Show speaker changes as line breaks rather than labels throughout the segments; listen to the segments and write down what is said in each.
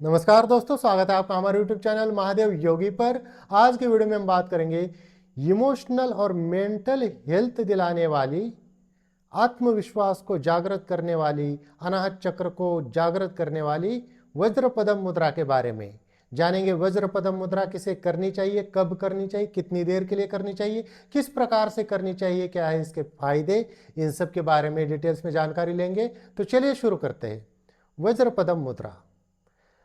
नमस्कार दोस्तों, स्वागत है आपका हमारे YouTube चैनल महादेव योगी पर। आज के वीडियो में हम बात करेंगे इमोशनल और मेंटल हेल्थ दिलाने वाली, आत्मविश्वास को जागृत करने वाली, अनाहत चक्र को जागृत करने वाली वज्रपदम मुद्रा के बारे में। जानेंगे वज्रपदम मुद्रा किसे करनी चाहिए, कब करनी चाहिए, कितनी देर के लिए करनी चाहिए, किस प्रकार से करनी चाहिए, क्या है इसके फायदे, इन सब के बारे में डिटेल्स में जानकारी लेंगे। तो चलिए शुरू करते हैं। वज्रपदम मुद्रा,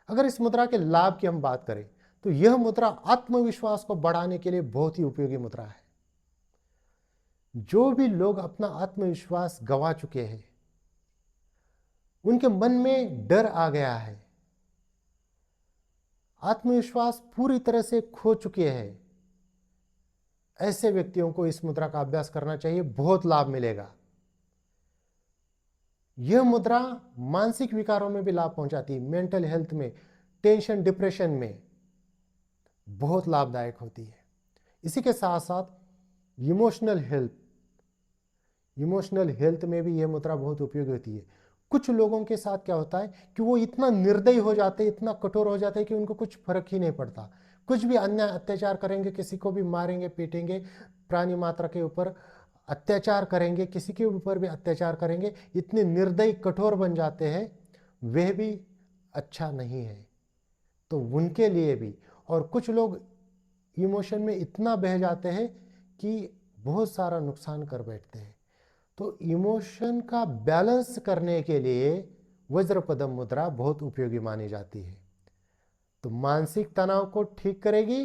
अगर इस मुद्रा के लाभ की हम बात करें तो यह मुद्रा आत्मविश्वास को बढ़ाने के लिए बहुत ही उपयोगी मुद्रा है। जो भी लोग अपना आत्मविश्वास गंवा चुके हैं, उनके मन में डर आ गया है, आत्मविश्वास पूरी तरह से खो चुके हैं, ऐसे व्यक्तियों को इस मुद्रा का अभ्यास करना चाहिए, बहुत लाभ मिलेगा। यह मुद्रा मानसिक विकारों में भी लाभ पहुंचाती है, मेंटल हेल्थ में, टेंशन डिप्रेशन में बहुत लाभदायक होती है। इसी के साथ साथ इमोशनल हेल्थ में भी यह मुद्रा बहुत उपयोगी होती है। कुछ लोगों के साथ क्या होता है कि वो इतना निर्दयी हो जाते हैं, इतना कठोर हो जाते हैं कि उनको कुछ फर्क ही नहीं पड़ता। कुछ भी अन्याय अत्याचार करेंगे, किसी को भी मारेंगे, पीटेंगे, प्राणी मात्रा के ऊपर अत्याचार करेंगे, किसी के ऊपर भी अत्याचार करेंगे, इतने निर्दयी कठोर बन जाते हैं। वह भी अच्छा नहीं है, तो उनके लिए भी। और कुछ लोग इमोशन में इतना बह जाते हैं कि बहुत सारा नुकसान कर बैठते हैं। तो इमोशन का बैलेंस करने के लिए वज्रपदम मुद्रा बहुत उपयोगी मानी जाती है। तो मानसिक तनाव को ठीक करेगी,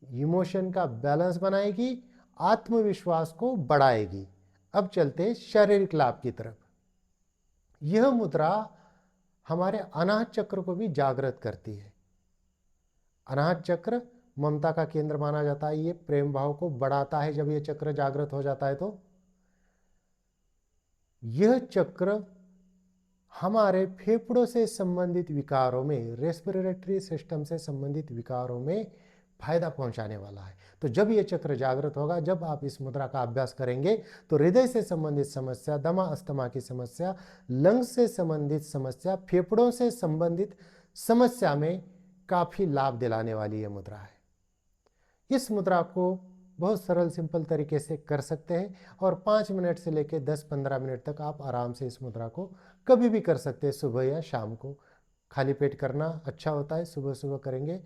इमोशन का बैलेंस बनाएगी, आत्मविश्वास को बढ़ाएगी। अब चलते शारीरिक लाभ की तरफ। यह मुद्रा हमारे अनाहत चक्र को भी जागृत करती है। अनाहत चक्र ममता का केंद्र माना जाता है, ये प्रेम भाव को बढ़ाता है। जब यह चक्र जागृत हो जाता है तो यह चक्र हमारे फेफड़ों से संबंधित विकारों में, रेस्पिरेटरी सिस्टम से संबंधित विकारों में फायदा पहुंचाने वाला है। तो जब यह चक्र जागृत होगा, जब आप इस मुद्रा का अभ्यास करेंगे तो हृदय से संबंधित समस्या, दमा अस्थमा की समस्या, लंग्स से संबंधित समस्या, फेफड़ों से संबंधित समस्या में काफी लाभ दिलाने वाली यह मुद्रा है। इस मुद्रा को बहुत सरल सिंपल तरीके से कर सकते हैं और 5 मिनट से लेकर 10-15 मिनट तक आप आराम से इस मुद्रा को कभी भी कर सकते हैं, सुबह या शाम को। खाली पेट करना अच्छा होता है, सुबह सुबह करेंगे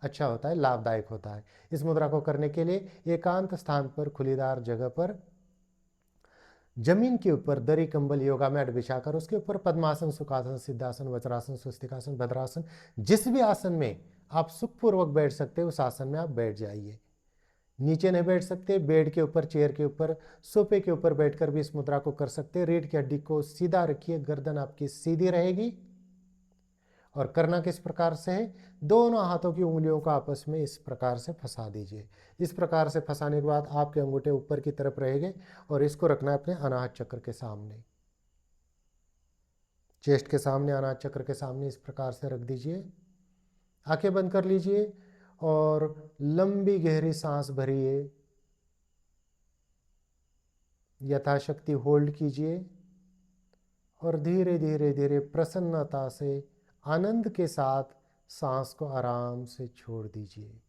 अच्छा होता है, लाभदायक होता है। इस मुद्रा को करने के लिए एकांत स्थान पर, खुलीदार जगह पर, जमीन के ऊपर दरी कंबल योगा मैट बिछाकर उसके ऊपर पद्मासन, सुखासन, सिद्धासन, वज्रासन, स्वस्तिकासन, भद्रासन, जिस भी आसन में आप सुखपूर्वक बैठ सकते हैं उस आसन में आप बैठ जाइए। नीचे नहीं बैठ सकते, बेड के ऊपर, चेयर के ऊपर, सोफे के ऊपर बैठकर भी इस मुद्रा को कर सकते हैं। रीढ़ की हड्डी को सीधा रखिए, गर्दन आपकी सीधी रहेगी। और करना किस प्रकार से है, दोनों हाथों की उंगलियों को आपस में इस प्रकार से फंसा दीजिए। इस प्रकार से फंसाने के बाद आपके अंगूठे ऊपर की तरफ रहेंगे और इसको रखना है अपने अनाहत चक्र के सामने, चेस्ट के सामने, अनाहत चक्र के सामने इस प्रकार से रख दीजिए। आंखें बंद कर लीजिए और लंबी गहरी सांस भरिए, यथाशक्ति होल्ड कीजिए और धीरे धीरे धीरे प्रसन्नता से, आनंद के साथ सांस को आराम से छोड़ दीजिए।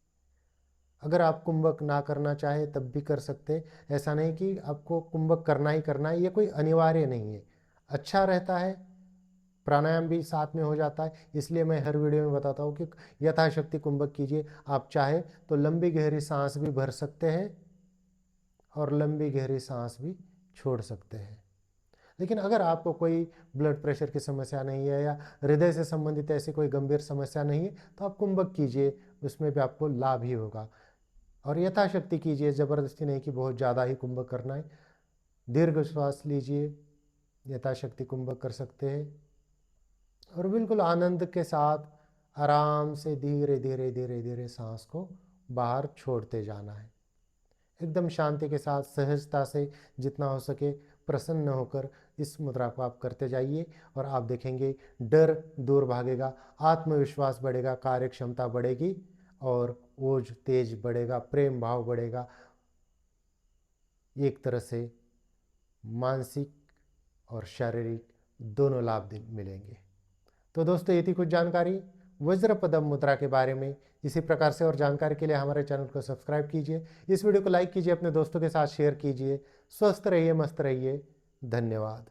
अगर आप कुंभक ना करना चाहे तब भी कर सकते, ऐसा नहीं कि आपको कुंभक करना ही करना है, ये कोई अनिवार्य नहीं है। अच्छा रहता है, प्राणायाम भी साथ में हो जाता है, इसलिए मैं हर वीडियो में बताता हूँ कि यथाशक्ति कुंभक कीजिए। आप चाहे तो लंबी गहरी सांस भी भर सकते हैं और लंबी गहरी सांस भी छोड़ सकते हैं। लेकिन अगर आपको कोई ब्लड प्रेशर की समस्या नहीं है या हृदय से संबंधित ऐसी कोई गंभीर समस्या नहीं है तो आप कुंभक कीजिए, उसमें भी आपको लाभ ही होगा। और यथाशक्ति कीजिए, ज़बरदस्ती नहीं कि बहुत ज़्यादा ही कुंभक करना है। दीर्घ श्वास लीजिए, यथाशक्ति कुंभक कर सकते हैं और बिल्कुल आनंद के साथ आराम से धीरे धीरे धीरे धीरे सांस को बाहर छोड़ते जाना है। एकदम शांति के साथ, सहजता से, जितना हो सके प्रसन्न होकर इस मुद्रा को आप करते जाइए और आप देखेंगे डर दूर भागेगा, आत्मविश्वास बढ़ेगा, कार्य क्षमता बढ़ेगी और ओज तेज बढ़ेगा, प्रेम भाव बढ़ेगा। एक तरह से मानसिक और शारीरिक दोनों लाभ मिलेंगे। तो दोस्तों, ये थी कुछ जानकारी वज्रपदम मुद्रा के बारे में। इसी प्रकार से और जानकारी के लिए हमारे चैनल को सब्सक्राइब कीजिए, इस वीडियो को लाइक कीजिए, अपने दोस्तों के साथ शेयर कीजिए। स्वस्थ रहिए, मस्त रहिए। धन्यवाद।